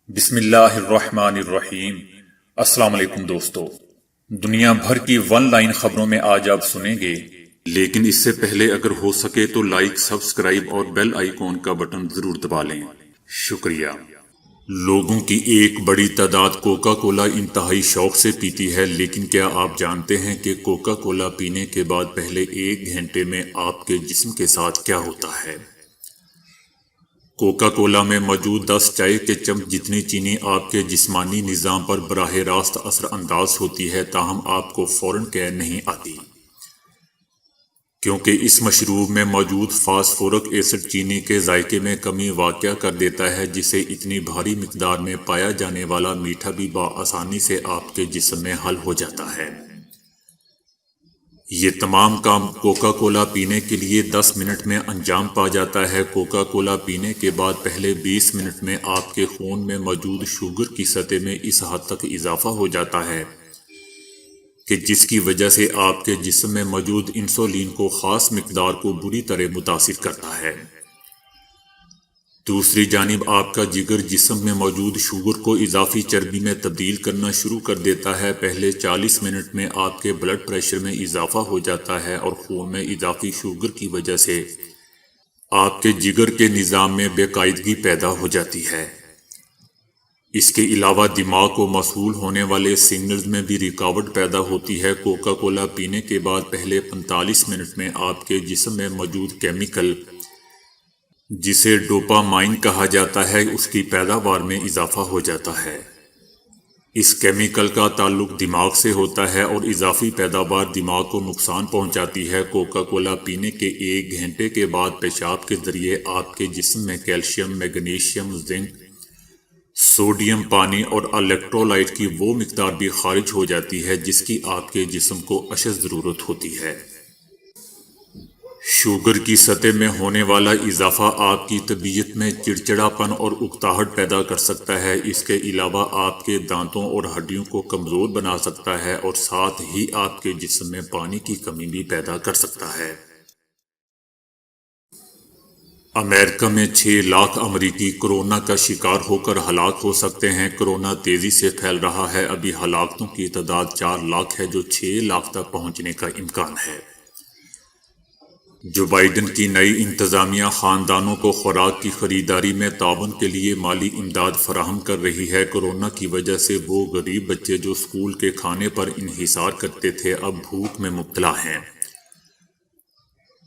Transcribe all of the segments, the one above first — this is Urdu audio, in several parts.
بسم اللہ الرحمن الرحیم۔ السلام علیکم دوستو، دنیا بھر کی ون لائن خبروں میں آج آپ سنیں گے، لیکن اس سے پہلے اگر ہو سکے تو لائک، سبسکرائب اور بیل آئیکن کا بٹن ضرور دبا لیں۔ شکریہ۔ لوگوں کی ایک بڑی تعداد کوکا کولا انتہائی شوق سے پیتی ہے، لیکن کیا آپ جانتے ہیں کہ کوکا کولا پینے کے بعد پہلے 1 گھنٹے میں آپ کے جسم کے ساتھ کیا ہوتا ہے؟ کوکا کولا میں موجود 10 چائے کے چمچ جتنی چینی آپ کے جسمانی نظام پر براہ راست اثر انداز ہوتی ہے، تاہم آپ کو فوراً کہہ نہیں آتی، کیونکہ اس مشروب میں موجود فاسفورک ایسڈ چینی کے ذائقے میں کمی واقع کر دیتا ہے، جسے اتنی بھاری مقدار میں پایا جانے والا میٹھا بھی بآسانی سے آپ کے جسم میں حل ہو جاتا ہے۔ یہ تمام کام کوکا کولا پینے کے لیے 10 منٹ میں انجام پا جاتا ہے۔ کوکا کولا پینے کے بعد پہلے 20 منٹ میں آپ کے خون میں موجود شوگر کی سطح میں اس حد تک اضافہ ہو جاتا ہے کہ جس کی وجہ سے آپ کے جسم میں موجود انسولین کو خاص مقدار کو بری طرح متاثر کرتا ہے۔ دوسری جانب آپ کا جگر جسم میں موجود شوگر کو اضافی چربی میں تبدیل کرنا شروع کر دیتا ہے۔ پہلے 40 منٹ میں آپ کے بلڈ پریشر میں اضافہ ہو جاتا ہے اور خون میں اضافی شوگر کی وجہ سے آپ کے جگر کے نظام میں بے قاعدگی پیدا ہو جاتی ہے۔ اس کے علاوہ دماغ کو موصول ہونے والے سگنلز میں بھی رکاوٹ پیدا ہوتی ہے۔ کوکا کولا پینے کے بعد پہلے 45 منٹ میں آپ کے جسم میں موجود کیمیکل جسے ڈوپامائن کہا جاتا ہے، اس کی پیداوار میں اضافہ ہو جاتا ہے۔ اس کیمیکل کا تعلق دماغ سے ہوتا ہے اور اضافی پیداوار دماغ کو نقصان پہنچاتی ہے۔ کوکا کولا پینے کے 1 گھنٹے کے بعد پیشاب کے ذریعے آپ کے جسم میں کیلشیم، میگنیشیم، زنک، سوڈیم، پانی اور الیکٹرولائٹ کی وہ مقدار بھی خارج ہو جاتی ہے جس کی آپ کے جسم کو اشد ضرورت ہوتی ہے۔ شوگر کی سطح میں ہونے والا اضافہ آپ کی طبیعت میں چڑچڑاپن اور اکتاہٹ پیدا کر سکتا ہے۔ اس کے علاوہ آپ کے دانتوں اور ہڈیوں کو کمزور بنا سکتا ہے اور ساتھ ہی آپ کے جسم میں پانی کی کمی بھی پیدا کر سکتا ہے۔ امریکہ میں 6 لاکھ امریکی کورونا کا شکار ہو کر ہلاک ہو سکتے ہیں۔ کورونا تیزی سے پھیل رہا ہے۔ ابھی ہلاکتوں کی تعداد 4 لاکھ ہے، جو 6 لاکھ تک پہنچنے کا امکان ہے۔ جو بائیڈن کی نئی انتظامیہ خاندانوں کو خوراک کی خریداری میں تعاون کے لیے مالی امداد فراہم کر رہی ہے۔ کورونا کی وجہ سے وہ غریب بچے جو اسکول کے کھانے پر انحصار کرتے تھے اب بھوک میں مبتلا ہیں۔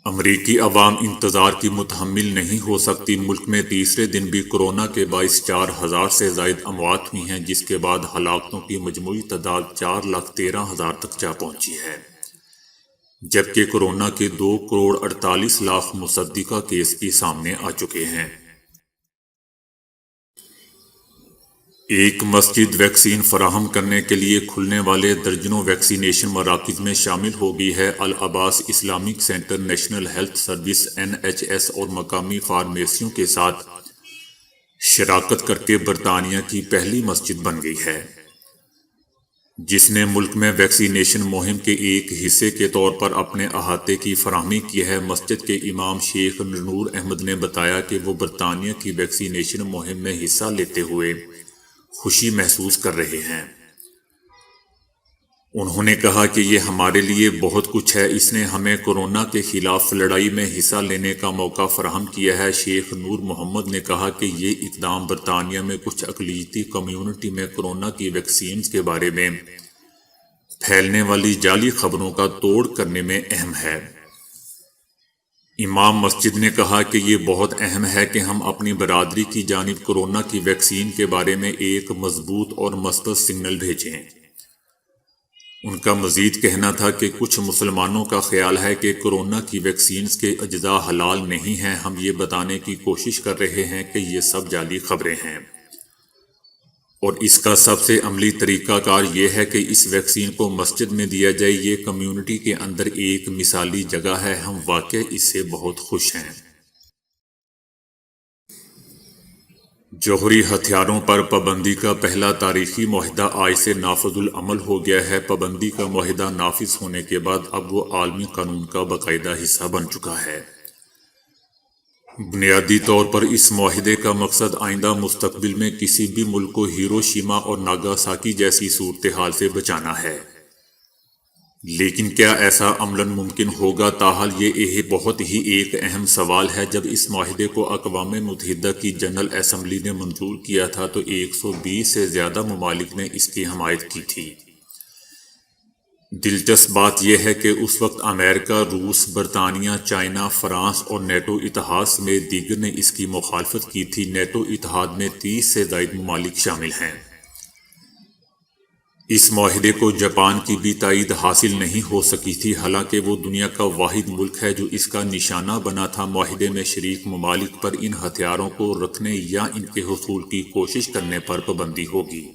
امریکی عوام انتظار کی متحمل نہیں ہو سکتی۔ ملک میں تیسرے دن بھی کورونا کے باعث 4000 سے زائد اموات ہوئی ہیں، جس کے بعد ہلاکتوں کی مجموعی تعداد 4,13,000 تک جا پہنچی ہے، جبکہ کورونا کے 2,48,00,000 مصدقہ کیس بھی سامنے آ چکے ہیں۔ ایک مسجد ویکسین فراہم کرنے کے لیے کھلنے والے درجنوں ویکسینیشن مراکز میں شامل ہو گئی ہے۔ Al Abbas Islamic centre national health service NHS اور مقامی فارمیسیوں کے ساتھ شراکت کر کے برطانیہ کی پہلی مسجد بن گئی ہے، جس نے ملک میں ویکسینیشن مہم کے ایک حصے کے طور پر اپنے احاطے کی فراہمی کی ہے۔ مسجد کے امام شیخ نور احمد نے بتایا کہ وہ برطانیہ کی ویکسینیشن مہم میں حصہ لیتے ہوئے خوشی محسوس کر رہے ہیں۔ انہوں نے کہا کہ یہ ہمارے لیے بہت کچھ ہے، اس نے ہمیں کورونا کے خلاف لڑائی میں حصہ لینے کا موقع فراہم کیا ہے۔ شیخ نور محمد نے کہا کہ یہ اقدام برطانیہ میں کچھ اقلیتی کمیونٹی میں کورونا کی ویکسینز کے بارے میں پھیلنے والی جعلی خبروں کا توڑ کرنے میں اہم ہے۔ امام مسجد نے کہا کہ یہ بہت اہم ہے کہ ہم اپنی برادری کی جانب کورونا کی ویکسین کے بارے میں ایک مضبوط اور مثبت سگنل بھیجیں۔ ان کا مزید کہنا تھا کہ کچھ مسلمانوں کا خیال ہے کہ کورونا کی ویکسینز کے اجزاء حلال نہیں ہیں۔ ہم یہ بتانے کی کوشش کر رہے ہیں کہ یہ سب جعلی خبریں ہیں، اور اس کا سب سے عملی طریقہ کار یہ ہے کہ اس ویکسین کو مسجد میں دیا جائے۔ یہ کمیونٹی کے اندر ایک مثالی جگہ ہے، ہم واقعی اس سے بہت خوش ہیں۔ جوہری ہتھیاروں پر پابندی کا پہلا تاریخی معاہدہ آج سے نافذ العمل ہو گیا ہے۔ پابندی کا معاہدہ نافذ ہونے کے بعد اب وہ عالمی قانون کا باقاعدہ حصہ بن چکا ہے۔ بنیادی طور پر اس معاہدے کا مقصد آئندہ مستقبل میں کسی بھی ملک کو ہیروشیما اور ناگاساکی جیسی صورتحال سے بچانا ہے، لیکن کیا ایسا عملاً ممکن ہوگا؟ تاحال یہ بہت ہی ایک اہم سوال ہے۔ جب اس معاہدے کو اقوام متحدہ کی جنرل اسمبلی نے منظور کیا تھا تو 120 سے زیادہ ممالک نے اس کی حمایت کی تھی۔ دلچسپ بات یہ ہے کہ اس وقت امریکہ، روس، برطانیہ، چائنا، فرانس اور نیٹو اتحاد سمیت دیگر نے اس کی مخالفت کی تھی۔ نیٹو اتحاد میں 30 سے زائد ممالک شامل ہیں۔ اس معاہدے کو جاپان کی بھی تائید حاصل نہیں ہو سکی تھی، حالانکہ وہ دنیا کا واحد ملک ہے جو اس کا نشانہ بنا تھا۔ معاہدے میں شریک ممالک پر ان ہتھیاروں کو رکھنے یا ان کے حصول کی کوشش کرنے پر پابندی ہوگی۔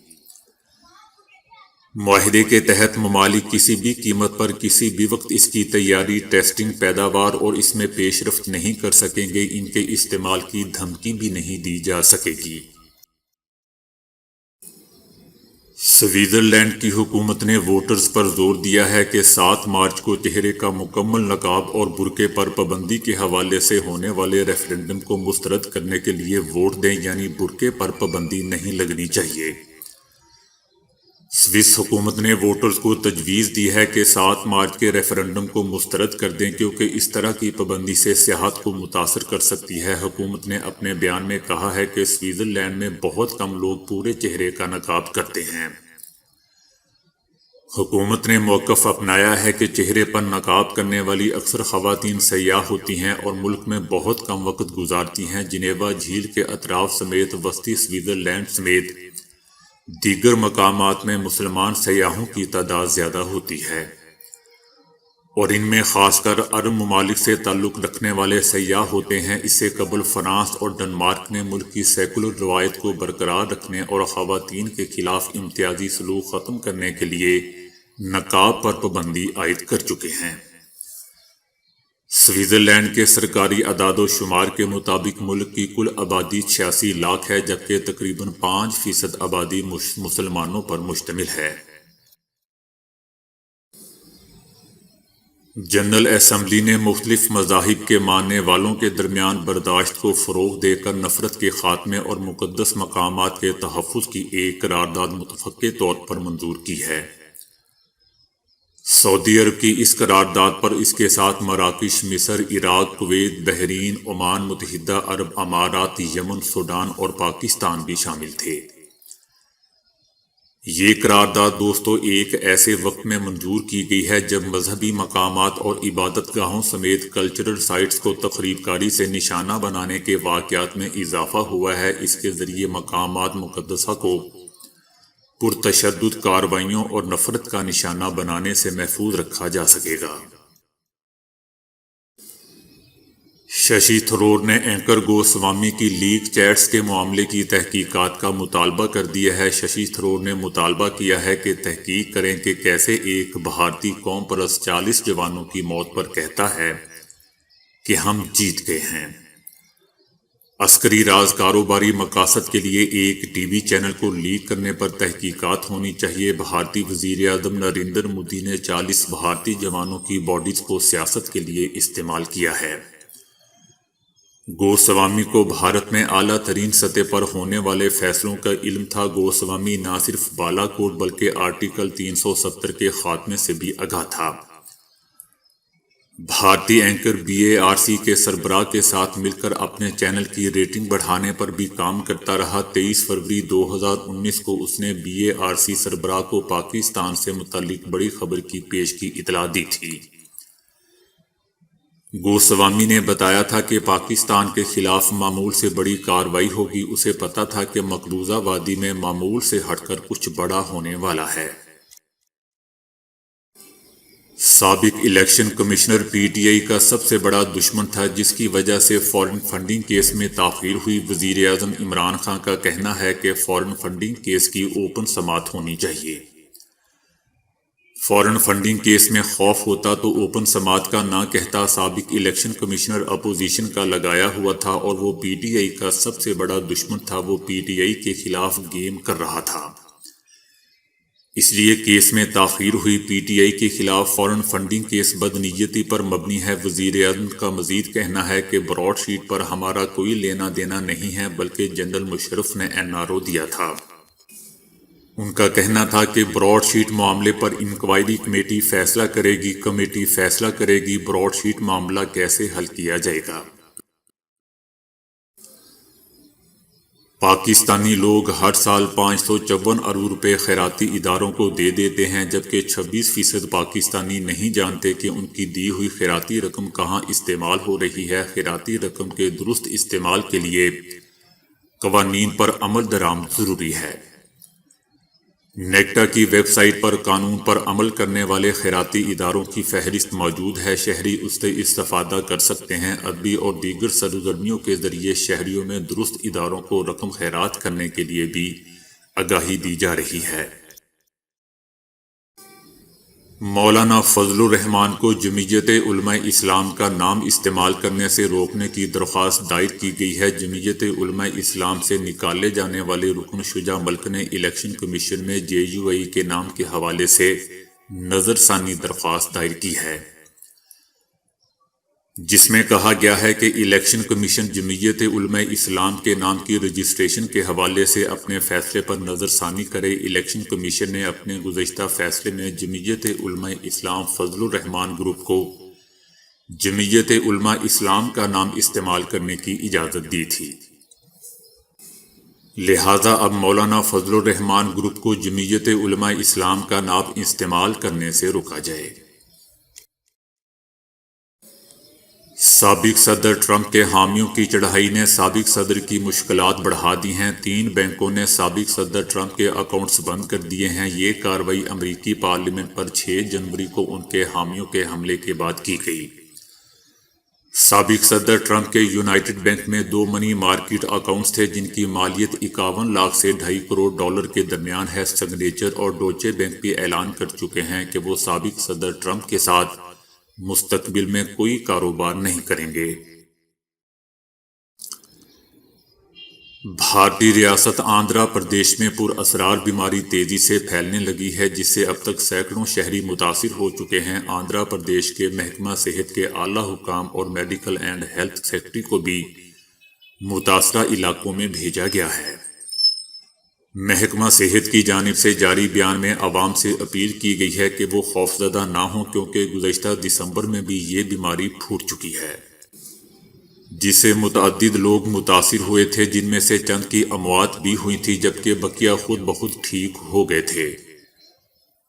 معاہدے کے تحت ممالک کسی بھی قیمت پر کسی بھی وقت اس کی تیاری، ٹیسٹنگ، پیداوار اور اس میں پیش رفت نہیں کر سکیں گے۔ ان کے استعمال کی دھمکی بھی نہیں دی جا سکے گی۔ سوئٹزرلینڈ کی حکومت نے ووٹرز پر زور دیا ہے کہ 7 مارچ کو چہرے کا مکمل نقاب اور برقعے پر پابندی کے حوالے سے ہونے والے ریفرنڈم کو مسترد کرنے کے لیے ووٹ دیں، یعنی برقعے پر پابندی نہیں لگنی چاہیے۔ سوئس حکومت نے ووٹرز کو تجویز دی ہے کہ 7 مارچ کے ریفرنڈم کو مسترد کر دیں، کیونکہ اس طرح کی پابندی سے سیاحت کو متاثر کر سکتی ہے۔ حکومت نے اپنے بیان میں کہا ہے کہ سوئٹزرلینڈ میں بہت کم لوگ پورے چہرے کا نقاب کرتے ہیں۔ حکومت نے موقف اپنایا ہے کہ چہرے پر نقاب کرنے والی اکثر خواتین سیاح ہوتی ہیں اور ملک میں بہت کم وقت گزارتی ہیں۔ جنیوا جھیل کے اطراف سمیت وسطی سوئٹزرلینڈ سمیت دیگر مقامات میں مسلمان سیاحوں کی تعداد زیادہ ہوتی ہے، اور ان میں خاص کر عرب ممالک سے تعلق رکھنے والے سیاح ہوتے ہیں۔ اس سے قبل فرانس اور ڈنمارک نے ملک کی سیکولر روایت کو برقرار رکھنے اور خواتین کے خلاف امتیازی سلوک ختم کرنے کے لیے نقاب پر پابندی عائد کر چکے ہیں۔ سوئٹزرلینڈ کے سرکاری اعداد و شمار کے مطابق ملک کی کل آبادی 86 لاکھ ہے، جبکہ تقریباً 5% آبادی مسلمانوں پر مشتمل ہے۔ جنرل اسمبلی نے مختلف مذاہب کے ماننے والوں کے درمیان برداشت کو فروغ دے کر نفرت کے خاتمے اور مقدس مقامات کے تحفظ کی ایک قرارداد متفقہ طور پر منظور کی ہے۔ سعودی عرب کی اس قرارداد پر اس کے ساتھ مراکش، مصر، عراق، کویت، بحرین، عمان، متحدہ عرب امارات، یمن، سوڈان اور پاکستان بھی شامل تھے۔ یہ قرارداد دوستو ایک ایسے وقت میں منظور کی گئی ہے جب مذہبی مقامات اور عبادت گاہوں سمیت کلچرل سائٹس کو تخریب کاری سے نشانہ بنانے کے واقعات میں اضافہ ہوا ہے۔ اس کے ذریعے مقامات مقدسہ کو پرتشدد کارروائیوں اور نفرت کا نشانہ بنانے سے محفوظ رکھا جا سکے گا۔ ششی تھرور نے اینکر گوسوامی کی لیک چیٹس کے معاملے کی تحقیقات کا مطالبہ کر دیا ہے۔ ششی تھرور نے مطالبہ کیا ہے کہ تحقیق کریں کہ کیسے ایک بھارتی قوم پرست 40 جوانوں کی موت پر کہتا ہے کہ ہم جیت گئے ہیں۔ عسکری راز کاروباری مقاصد کے لیے ایک ٹی وی چینل کو لیک کرنے پر تحقیقات ہونی چاہیے۔ بھارتی وزیر اعظم نریندر مودی نے 40 بھارتی جوانوں کی باڈیز کو سیاست کے لیے استعمال کیا ہے۔ گوسوامی کو بھارت میں اعلیٰ ترین سطح پر ہونے والے فیصلوں کا علم تھا۔ گوسوامی نہ صرف بالا کوٹ بلکہ آرٹیکل 370 کے خاتمے سے بھی آگاہ تھا۔ بھارتی اینکر BARC کے سربراہ کے ساتھ مل کر اپنے چینل کی ریٹنگ بڑھانے پر بھی کام کرتا رہا۔ 23 فروری 2019 کو اس نے BARC سربراہ کو پاکستان سے متعلق بڑی خبر کی پیشگی اطلاع دی تھی۔ گوسوامی نے بتایا تھا کہ پاکستان کے خلاف معمول سے بڑی کارروائی ہوگی۔ اسے پتہ تھا کہ مقبوضہ وادی میں معمول سے ہٹ کر کچھ بڑا ہونے والا ہے۔ سابق الیکشن کمشنر PTI کا سب سے بڑا دشمن تھا، جس کی وجہ سے فارن فنڈنگ کیس میں تاخیر ہوئی۔ وزیر اعظم عمران خان کا کہنا ہے کہ فارن فنڈنگ کیس کی اوپن سماعت ہونی چاہیے۔ فارن فنڈنگ کیس میں خوف ہوتا تو اوپن سماعت کا نہ کہتا۔ سابق الیکشن کمشنر اپوزیشن کا لگایا ہوا تھا اور وہ PTI کا سب سے بڑا دشمن تھا۔ وہ PTI کے خلاف گیم کر رہا تھا۔ اس لیے کیس میں تاخیر ہوئی۔ پی ٹی آئی کے خلاف فارن فنڈنگ کیس بدنیتی پر مبنی ہے۔ وزیر اعظم کا مزید کہنا ہے کہ براڈ شیٹ پر ہمارا کوئی لینا دینا نہیں ہے، بلکہ جنرل مشرف نے NRO دیا تھا۔ ان کا کہنا تھا کہ براڈ شیٹ معاملے پر انکوائری کمیٹی فیصلہ کرے گی۔ کمیٹی فیصلہ کرے گی براڈ شیٹ معاملہ کیسے حل کیا جائے گا۔ پاکستانی لوگ ہر سال 554 ارب روپے خیراتی اداروں کو دے دیتے ہیں، جبکہ 26% پاکستانی نہیں جانتے کہ ان کی دی ہوئی خیراتی رقم کہاں استعمال ہو رہی ہے۔ خیراتی رقم کے درست استعمال کے لیے قوانین پر عمل درآمد ضروری ہے۔ نیکٹا کی ویب سائٹ پر قانون پر عمل کرنے والے خیراتی اداروں کی فہرست موجود ہے۔ شہری اس سے استفادہ کر سکتے ہیں۔ ادبی اور دیگر سرگرمیوں کے ذریعے شہریوں میں درست اداروں کو رقم خیرات کرنے کے لیے بھی آگاہی دی جا رہی ہے۔ مولانا فضل الرحمان کو جمعیت علماء اسلام کا نام استعمال کرنے سے روکنے کی درخواست دائر کی گئی ہے۔ جمعیت علماء اسلام سے نکالے جانے والے رکن شجاع ملک نے الیکشن کمیشن میں JUI کے نام کے حوالے سے نظر ثانی درخواست دائر کی ہے، جس میں کہا گیا ہے کہ الیکشن کمیشن جمعیت علماء اسلام کے نام کی رجسٹریشن کے حوالے سے اپنے فیصلے پر نظر ثانی کرے۔ الیکشن کمیشن نے اپنے گزشتہ فیصلے میں جمعیت علماء اسلام فضل الرحمان گروپ کو جمعیت علماء اسلام کا نام استعمال کرنے کی اجازت دی تھی، لہذا اب مولانا فضل الرحمان گروپ کو جمعیت علماء اسلام کا نام استعمال کرنے سے روکا جائے۔ سابق صدر ٹرمپ کے حامیوں کی چڑھائی نے سابق صدر کی مشکلات بڑھا دی ہیں۔ 3 بینکوں نے سابق صدر ٹرمپ کے اکاؤنٹس بند کر دیے ہیں۔ یہ کارروائی امریکی پارلیمنٹ پر 6 جنوری کو ان کے حامیوں کے حملے کے بعد کی گئی۔ سابق صدر ٹرمپ کے یونائٹڈ بینک میں 2 منی مارکیٹ اکاؤنٹس تھے، جن کی مالیت 51 لاکھ سے $2.5 کروڑ کے درمیان ہے۔ سگنیچر اور ڈوچے بینک بھی اعلان کر چکے ہیں کہ وہ سابق صدر ٹرمپ کے ساتھ مستقبل میں کوئی کاروبار نہیں کریں گے۔ بھارتی ریاست آندھرا پردیش میں پر اسرار بیماری تیزی سے پھیلنے لگی ہے، جس سے اب تک سینکڑوں شہری متاثر ہو چکے ہیں۔ آندھرا پردیش کے محکمہ صحت کے اعلیٰ حکام اور میڈیکل اینڈ ہیلتھ سیکرٹری کو بھی متاثرہ علاقوں میں بھیجا گیا ہے۔ محکمہ صحت کی جانب سے جاری بیان میں عوام سے اپیل کی گئی ہے کہ وہ خوفزدہ نہ ہوں، کیونکہ گزشتہ دسمبر میں بھی یہ بیماری پھوٹ چکی ہے، جس سے متعدد لوگ متاثر ہوئے تھے، جن میں سے چند کی اموات بھی ہوئی تھی، جبکہ بقیہ خود بخود ٹھیک ہو گئے تھے۔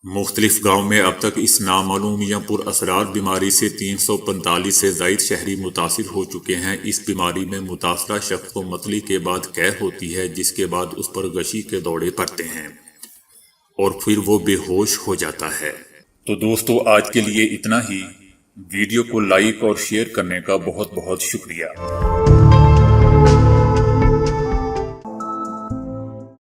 مختلف گاؤں میں اب تک اس نامعلوم یا پر اسرار بیماری سے 345 سے زائد شہری متاثر ہو چکے ہیں۔ اس بیماری میں متاثرہ شخص کو متلی کے بعد قے ہوتی ہے، جس کے بعد اس پر غشی کے دورے پڑتے ہیں اور پھر وہ بے ہوش ہو جاتا ہے۔ تو دوستو، آج کے لیے اتنا ہی۔ ویڈیو کو لائک اور شیئر کرنے کا بہت بہت شکریہ۔